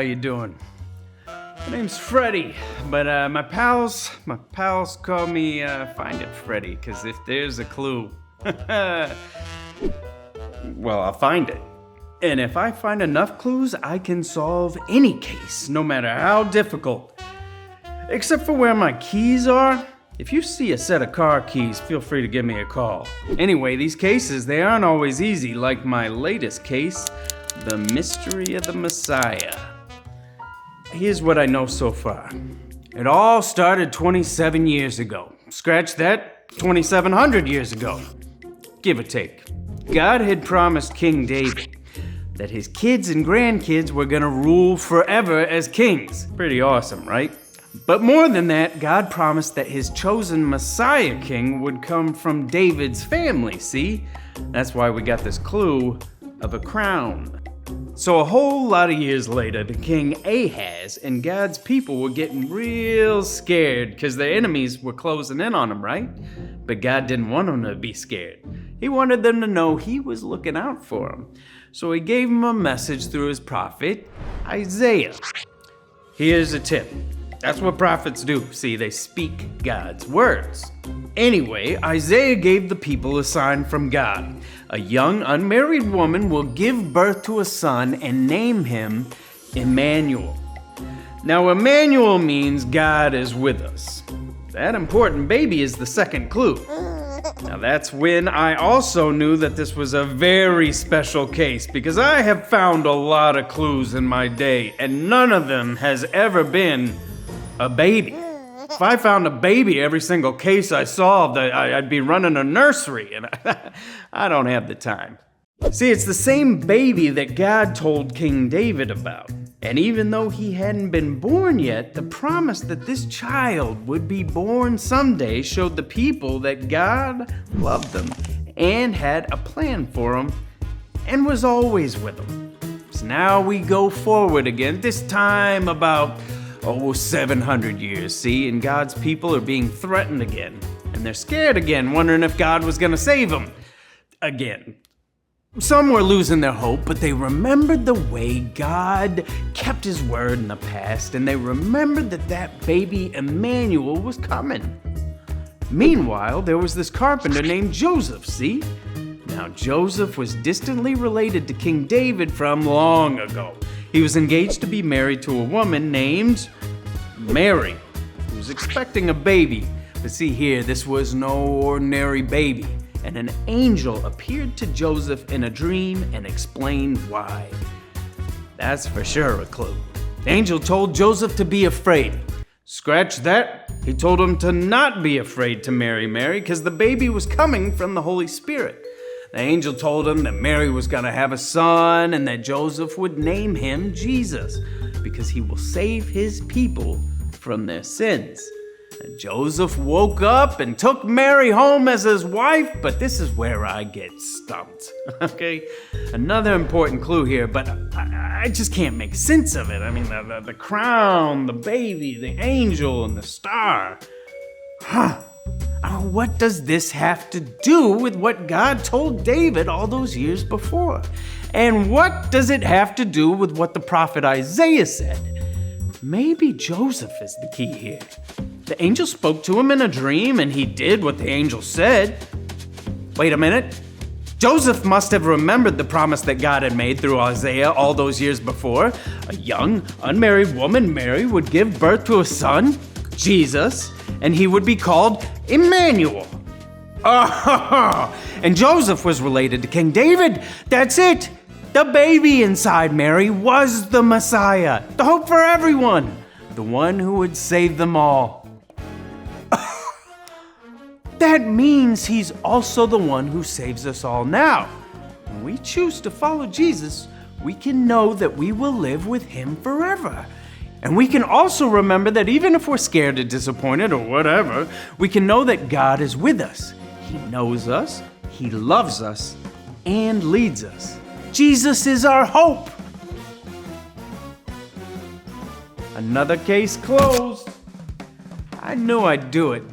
you doing? My name's Freddy, but my pals call me Find It Freddy, because if there's a clue, well, I'll find it. And if I find enough clues, I can solve any case, no matter how difficult. Except for where my keys are. If you see a set of car keys, feel free to give me a call. Anyway, these cases, they aren't always easy, like my latest case, the mystery of the Messiah. Here's what I know so far. It all started 27 years ago. Scratch that, 2,700 years ago. Give or take. God had promised King David that his kids and grandkids were gonna rule forever as kings. Pretty awesome, right? But more than that, God promised that his chosen Messiah king would come from David's family, see? That's why we got this clue of a crown. So a whole lot of years later, the king Ahaz and God's people were getting real scared because their enemies were closing in on them, right? But God didn't want them to be scared. He wanted them to know he was looking out for them. So he gave them a message through his prophet, Isaiah. Here's a tip. That's what prophets do. See, they speak God's words. Anyway, Isaiah gave the people a sign from God. A young, unmarried woman will give birth to a son and name him Immanuel. Now, Emmanuel means God is with us. That important baby is the second clue. Now, that's when I also knew that this was a very special case, because I have found a lot of clues in my day, and none of them has ever been a baby. If I found a baby every single case I solved, I'd be running a nursery, and I don't have the time. See, it's the same baby that God told King David about. And even though he hadn't been born yet, the promise that this child would be born someday showed the people that God loved them and had a plan for them and was always with them. So now we go forward again, this time about 700 years, see? And God's people are being threatened again. And they're scared again, wondering if God was gonna save them. Again. Some were losing their hope, but they remembered the way God kept his word in the past, and they remembered that baby Emmanuel was coming. Meanwhile, there was this carpenter named Joseph, see? Now, Joseph was distantly related to King David from long ago. He was engaged to be married to a woman named Mary, who was expecting a baby. But see here, this was no ordinary baby. And an angel appeared to Joseph in a dream and explained why. That's for sure a clue. The angel told Joseph to be afraid. Scratch that. He told him to not be afraid to marry Mary because the baby was coming from the Holy Spirit. The angel told him that Mary was going to have a son and that Joseph would name him Jesus because he will save his people from their sins. And Joseph woke up and took Mary home as his wife, but this is where I get stumped, okay? Another important clue here, but I just can't make sense of it. I mean, the crown, the baby, the angel, and the star. What does this have to do with what God told David all those years before? And what does it have to do with what the prophet Isaiah said? Maybe Joseph is the key here. The angel spoke to him in a dream, and he did what the angel said. Wait a minute. Joseph must have remembered the promise that God had made through Isaiah all those years before. A young, unmarried woman, Mary, would give birth to a son, Jesus, and he would be called Emmanuel. And Joseph was related to King David. That's it. The baby inside Mary was the Messiah, the hope for everyone, the one who would save them all. That means he's also the one who saves us all now. When we choose to follow Jesus, we can know that we will live with him forever. And we can also remember that even if we're scared or disappointed or whatever, we can know that God is with us. He knows us, he loves us, and leads us. Jesus is our hope. Another case closed. I knew I'd do it.